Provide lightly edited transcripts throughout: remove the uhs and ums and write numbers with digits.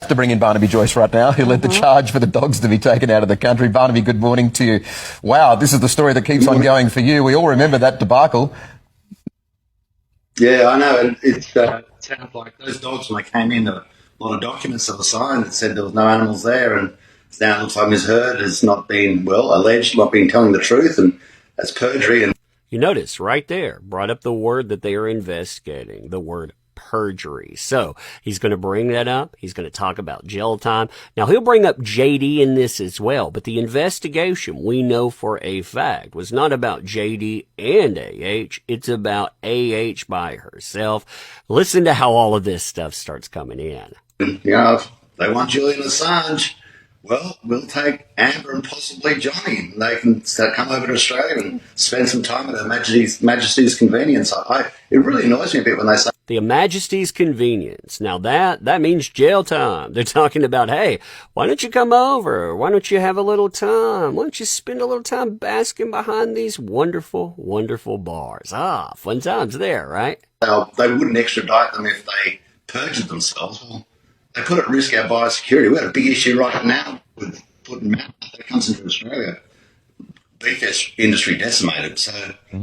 To bring in Barnaby Joyce right now, who led the charge for the dogs to be taken out of the country. Barnaby, good morning to you. Wow, this is the story that keeps on going for you. We all remember that debacle. Yeah, I know. And it sounds like those dogs, when they came in, a lot of documents that were signed that said there was no animals there. And now it looks like Ms. Heard has not been, alleged, not been telling the truth. And that's perjury. And you notice right there, brought up the word that they are investigating, the word perjury. So he's going to bring that up. He's going to talk about jail time. Now he'll bring up JD in this as well, but the investigation we know for a fact was not about JD and AH. It's about AH by herself. Listen to how all of this stuff starts coming in. If they want Julian Assange, well, we'll take Amber and possibly Johnny. They can come over to Australia and spend some time at Her Majesty's convenience. It really annoys me a bit when they say the Majesty's convenience. Now that means jail time. They're talking about, hey, why don't you come over? Why don't you have a little time? Why don't you spend a little time basking behind these wonderful, wonderful bars? Fun times there, right? They wouldn't extradite them if they perjured themselves. Well, they put at risk our biosecurity. We've got a big issue right now with putting mouth that comes into Australia. Beef industry decimated. So, when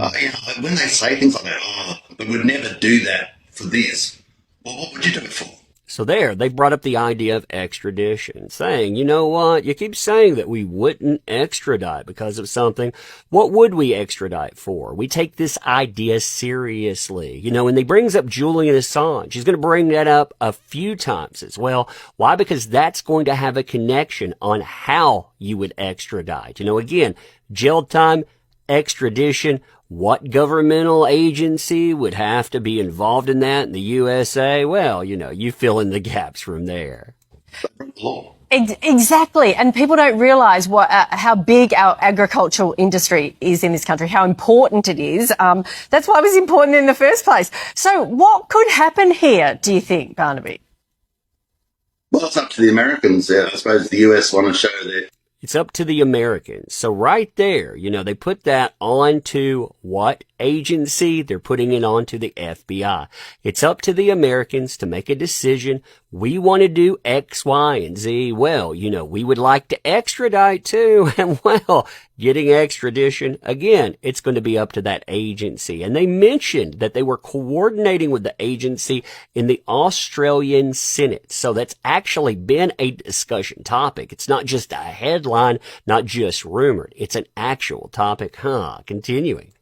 they say things like that, we would never do that for this. Well, what would you do it for? So there, they brought up the idea of extradition, saying, you know what, you keep saying that we wouldn't extradite because of something. What would we extradite for? We take this idea seriously. And he brings up Julian Assange. He's going to bring that up a few times as well. Why? Because that's going to have a connection on how you would extradite. Again, jail time, extradition. What governmental agency would have to be involved in that in the USA? Well, you fill in the gaps from there. Exactly. And people don't realize how big our agricultural industry is in this country, how important it is. That's why it was important in the first place. So what could happen here, do you think, Barnaby? Well, it's up to the Americans. I suppose the US want to show their... It's up to the Americans. So right there, they put that onto what agency? They're putting it onto the FBI. It's up to the Americans to make a decision. We want to do X, Y, and Z. Well, we would like to extradite too. And getting extradition, again, it's going to be up to that agency. And they mentioned that they were coordinating with the agency in the Australian Senate. So that's actually been a discussion topic. It's not just a headline, not just rumored. It's an actual topic. Continuing.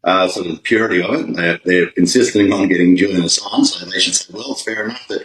Sort of the purity of it. They're insisting on getting Julian Assange, so they should say, well, it's fair enough that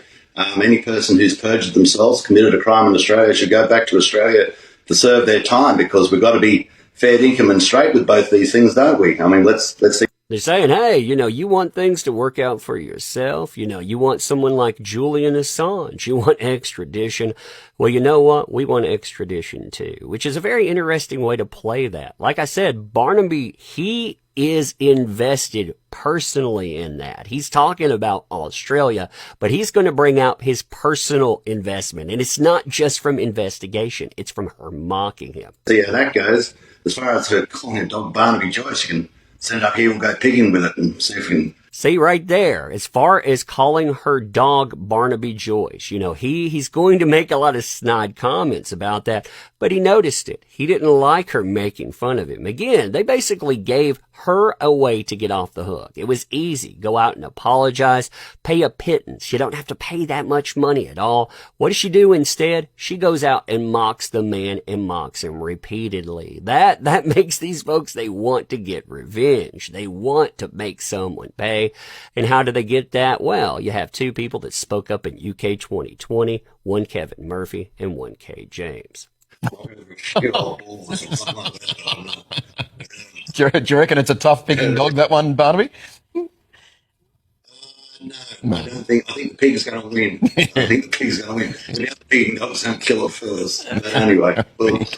any person who's perjured themselves, committed a crime in Australia, should go back to Australia to serve their time, because we've got to be fair dinkum and straight with both these things, don't we? I mean, let's see. They're saying, hey, you want things to work out for yourself. You want someone like Julian Assange. You want extradition. Well, you know what? We want extradition too, which is a very interesting way to play that. Like I said, Barnaby, he is invested personally in that. He's talking about Australia, but he's going to bring out his personal investment. And it's not just from investigation. It's from her mocking him. See how that goes. As far as her calling a dog Barnaby Joyce, you can send it up here, we'll go pigging with it and see if we can... See right there, as far as calling her dog Barnaby Joyce, he's going to make a lot of snide comments about that, but he noticed it. He didn't like her making fun of him. Again, they basically gave her a way to get off the hook. It was easy. Go out and apologize, pay a pittance. You don't have to pay that much money at all. What does she do instead? She goes out and mocks the man and mocks him repeatedly. That makes these folks, they want to get revenge. They want to make someone pay. And how do they get that? Well, you have two people that spoke up in UK 2020, one Kevin Murphy and one Kay James. Do you reckon it's a tough picking dog, that one, Barnaby? No, I don't think. I think the pig's going to win. The other pig and dogs don't kill it first. But anyway,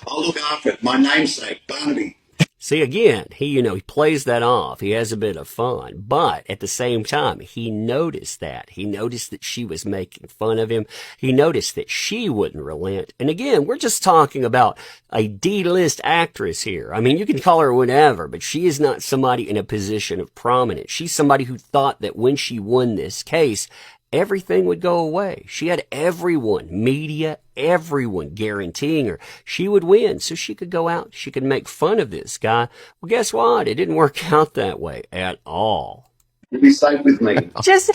I'll look after it. My namesake, Barnaby. See, again, he plays that off. He has a bit of fun. But at the same time, he noticed that. He noticed that she was making fun of him. He noticed that she wouldn't relent. And again, we're just talking about a D-list actress here. I mean, you can call her whatever, but she is not somebody in a position of prominence. She's somebody who thought that when she won this case, everything would go away. She had everyone, media, everyone guaranteeing her she would win so she could go out, she could make fun of this guy. Well, guess what? It didn't work out that way at all. You'll be safe with me. Just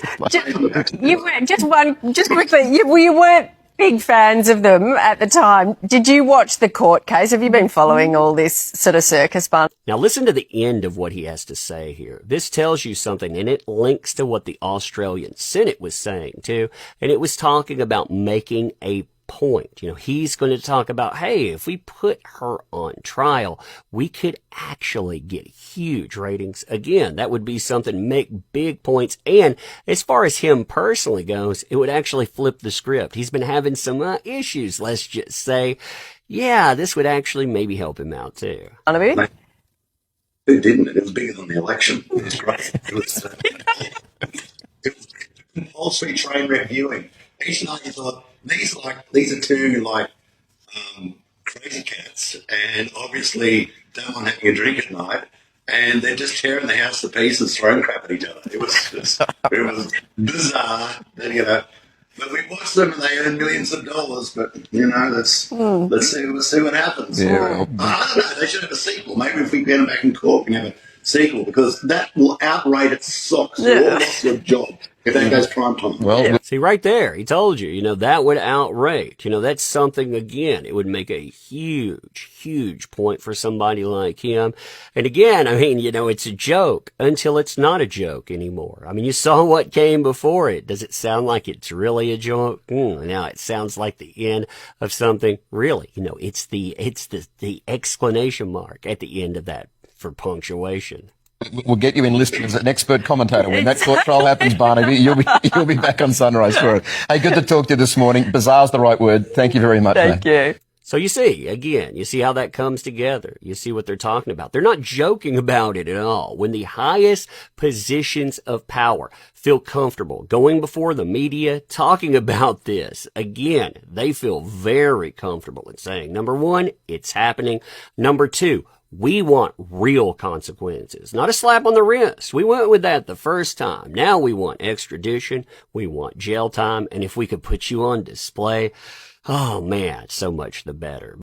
quickly, you weren't big fans of them at the time. Did you watch the court case? Have you been following all this sort of circus, Barn? Now listen to the end of what he has to say here. This tells you something, and it links to what the Australian Senate was saying too. And it was talking about making a point. You know, he's going to talk about, hey, if we put her on trial, we could actually get huge ratings. Again, that would be something, make big points. And as far as him personally goes, it would actually flip the script. He's been having some issues, let's just say. Yeah, this would actually maybe help him out too. Barnaby? Who didn't? It was bigger than the election. It was great. It was Wall Street train wreck viewing. Each night you thought, these are two crazy cats, and obviously don't want having a drink at night, and they're just tearing the house to pieces, throwing crap at each other. It was bizarre, But we watched them, and they earn millions of dollars. But let's see what happens. Yeah. I don't know. They should have a sequel. Maybe if we get them back in court, we can have a sequel, because that will outrate its socks. You all lost your job if that goes prime time. Well, See, right there, he told you, that would outrate. That's something, again, it would make a huge, huge point for somebody like him. And again, I mean, it's a joke until it's not a joke anymore. I mean, you saw what came before it. Does it sound like it's really a joke? Now it sounds like the end of something. Really, it's the exclamation mark at the end of that for punctuation. we'll get you enlisted as an expert commentator. When that court trial happens, Barnaby, you'll be back on Sunrise for it. Hey, good to talk to you this morning. Bizarre's the right word. Thank you very much, Thank you. So you see, again, you see how that comes together. You see what they're talking about. They're not joking about it at all. When the highest positions of power feel comfortable going before the media, talking about this, again, they feel very comfortable in saying, number one, it's happening. Number two, we want real consequences, not a slap on the wrist. We went with that the first time. Now we want extradition. We want jail time. And if we could put you on display, oh man, so much the better.